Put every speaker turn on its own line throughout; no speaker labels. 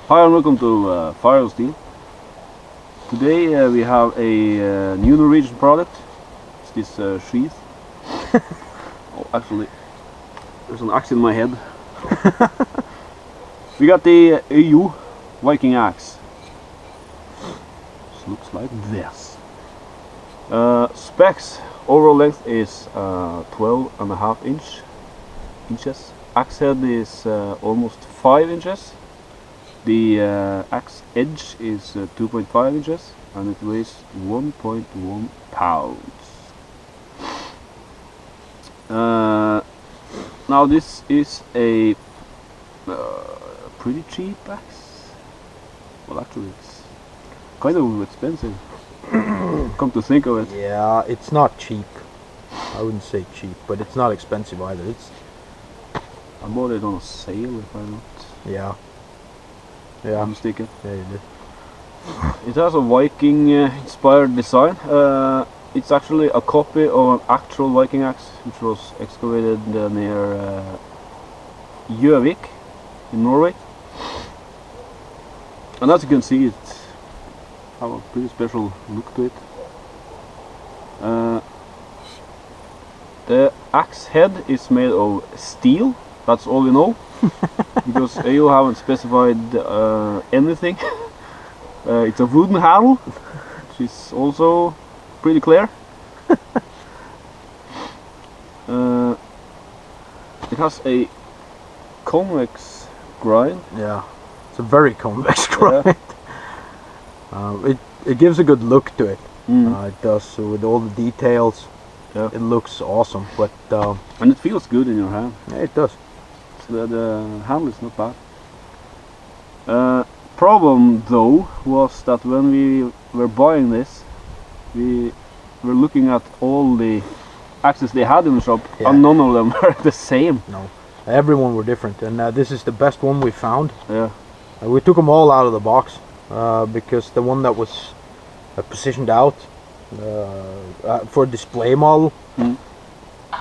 Hi and welcome to Fire and Steel. Today we have a new Norwegian product. It's this sheath. Oh, actually, there's an axe in my head. We got the Øyo Viking Axe. This looks like this. Specs: overall length is 12.5 inches. Axe head is almost 5 inches. The axe edge is 2.5 inches and it weighs 1.1 pounds. Now this is a pretty cheap axe. Well, actually it's kind of expensive. Come to think of it.
Yeah, it's not cheap. I wouldn't say cheap, but it's not expensive either.
I bought it on a sale, if I'm not mistaken.
Yeah, you did.
It has a Viking inspired design. It's actually a copy of an actual Viking axe which was excavated near Øyo Viking in Norway. And as you can see, it has a pretty special look to it. The axe head is made of steel. That's all we know, because Øyo haven't specified anything. It's a wooden handle, which is also pretty clear. It has a convex grind.
Yeah, it's a very convex grind. It gives a good look to it. It does, so with all the details.
Yeah.
It looks awesome, but
and it feels good in your hand.
yeah, it does.
So the handle is not bad. Problem though was that when we were buying this, we were looking at all the axes they had in the shop, and none of them were the same.
No, everyone were different, and this is the best one we found.
Yeah.
We took them all out of the box because the one that was positioned out for display model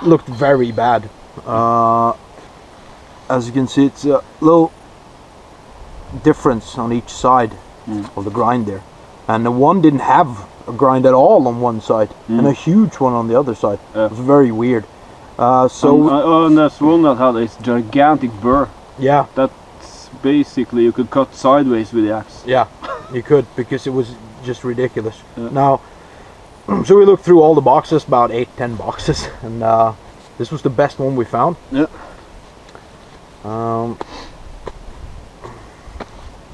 looked very bad. As you can see, it's a little difference on each side of the grind there, and the one didn't have a grind at all on one side and a huge one on the other side. It was very weird.
And there's one that had this gigantic burr.
Yeah,
That's basically you could cut sideways with the axe.
yeah, you could, because it was just ridiculous. Now, so we looked through all the boxes, about 8-10 boxes, and this was the best one we found.
Yeah.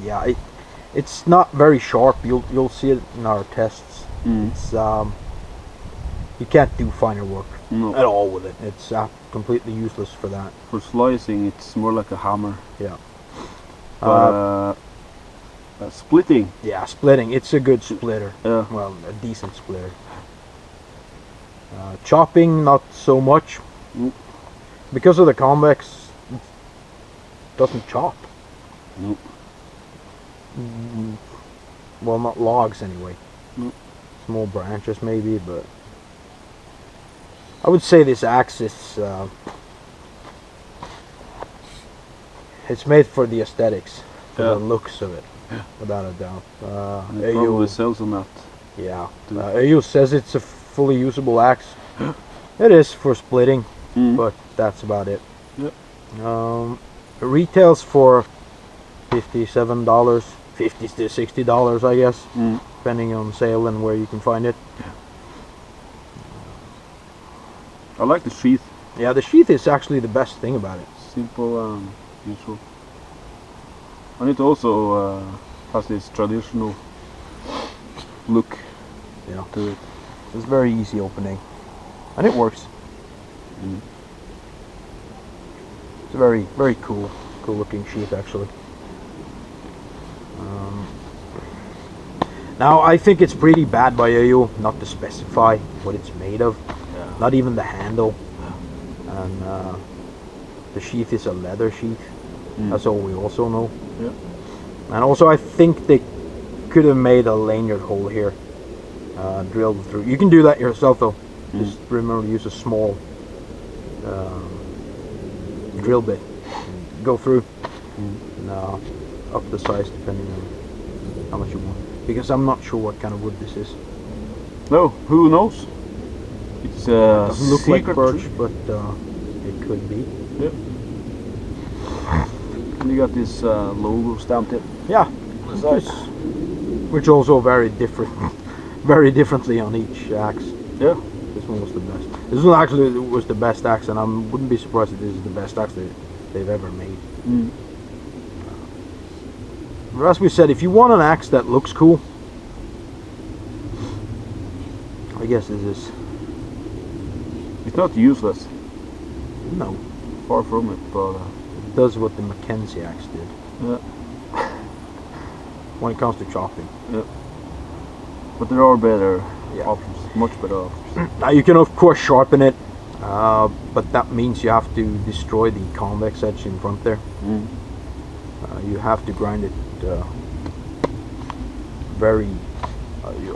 Yeah, it's not very sharp. You'll see it in our tests. It's you can't do finer work at all with it. It's completely useless for that.
For slicing, it's more like a hammer.
Yeah.
Splitting.
Yeah, splitting. It's a good splitter.
Yeah.
Well, a decent splitter. Chopping, not so much. Because of the convex, it doesn't chop.
Nope.
Well, not logs anyway.
Nope.
Small branches maybe, but I would say this axe is it's made for the aesthetics, for the looks of it, without a doubt.
It probably sells on that.
Yeah. Øyo says it's a fully usable axe. It is for splitting, but that's about it.
Yep.
It retails for $57, $50 to $60, I guess, depending on sale and where you can find it.
I like the sheath.
Yeah, the sheath is actually the best thing about it.
Simple and useful. And it also has this traditional look to it.
It's very easy opening, and it works. It's a very, very cool looking sheath actually. Now I think it's pretty bad by Øyo not to specify what it's made of. Not even the handle. And the sheath is a leather sheath. That's all we also know.
Yeah.
And also I think they could have made a lanyard hole here, drilled through. You can do that yourself though. Just remember to use a small drill bit. Go through. And, up the size depending on how much you want. Because I'm not sure what kind of wood this is.
No, who knows? It's a
Doesn't look like
secret
birch,
tree.
but it could be.
Yeah. And you got this logo stamped in.
Yeah,
Nice.
which also very very differently on each axe.
Yeah.
This one was the best. This one actually was the best axe, and I wouldn't be surprised if this is the best axe they've ever made.
Mm.
But as we said, if you want an axe that looks cool, I guess this is.
It's not useless.
No,
Far from it, but
it does what the Mackenzie axe did
yeah.
when it comes to chopping.
But there are better
Yeah.
options, much better options.
Now you can of course sharpen it, but that means you have to destroy the convex edge in front there.
Mm.
You have to grind it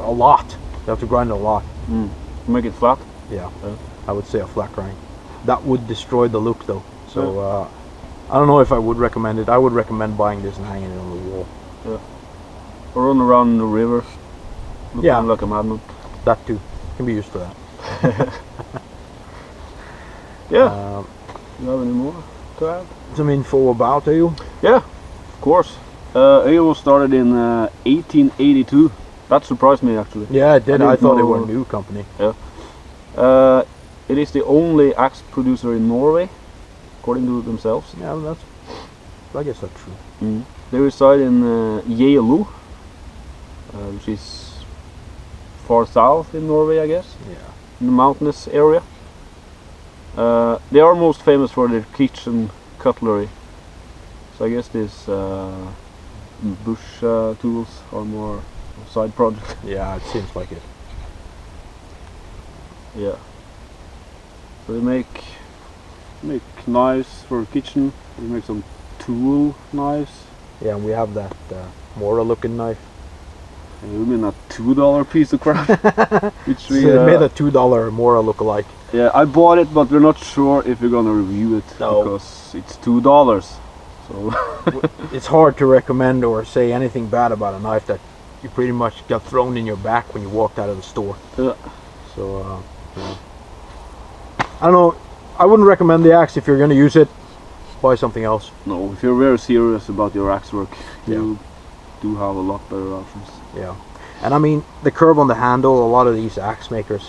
a lot. You have to grind it a lot.
Mm. Make it flat.
Yeah,
Yeah.
I would say a flat grind. That would destroy the look though. So I don't know if I would recommend it. I would recommend buying this and hanging it on the wall.
Or run around the river. Looking
Yeah.
like a madman.
That too can be used for that.
Yeah. You have any more to add?
Some info about you.
Yeah, of course. Øyo was started in 1882. That surprised me actually.
Yeah, it did.
I
I
didn't
thought they
know-
were a new company.
It is the only axe producer in Norway, according to themselves.
Yeah, well, I guess that's true.
Mm. They reside in Geilo, which is far south in Norway, I guess,
Yeah.
in the mountainous area. They are most famous for their kitchen cutlery. So I guess these bush tools are more a side project.
Yeah, it seems like it.
Yeah. So they make knives for kitchen. They make some tool knives.
Yeah, and we have that Mora-looking knife.
And you mean a $2 piece of crap? Which
So
we
they made a $2 Mora look-alike.
yeah, I bought it, but we're not sure if we're gonna review it
No.
because it's $2. So
It's hard to recommend or say anything bad about a knife that you pretty much got thrown in your back when you walked out of the store.
yeah.
So, yeah. I don't know. I wouldn't recommend the axe if you're going to use it. Buy something else.
No, if you're very serious about your axe work,
Yeah.
you do have a lot better options.
Yeah. And I mean, the curve on the handle, a lot of these axe makers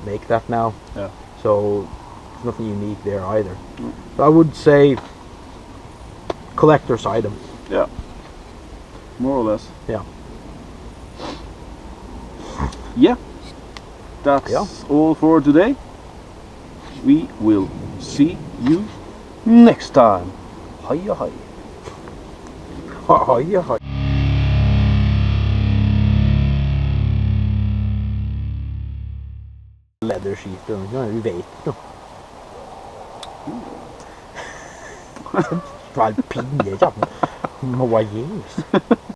make that now.
Yeah.
So, there's nothing unique there either.
Mm.
But I would say collector's item.
Yeah. More or less.
Yeah.
Yeah. That's
Yeah.
all for today. We will see you next time. Hiya hi.
Ja. Leather sheet. Ja, vi vet jo. Val pinje, ja. Må være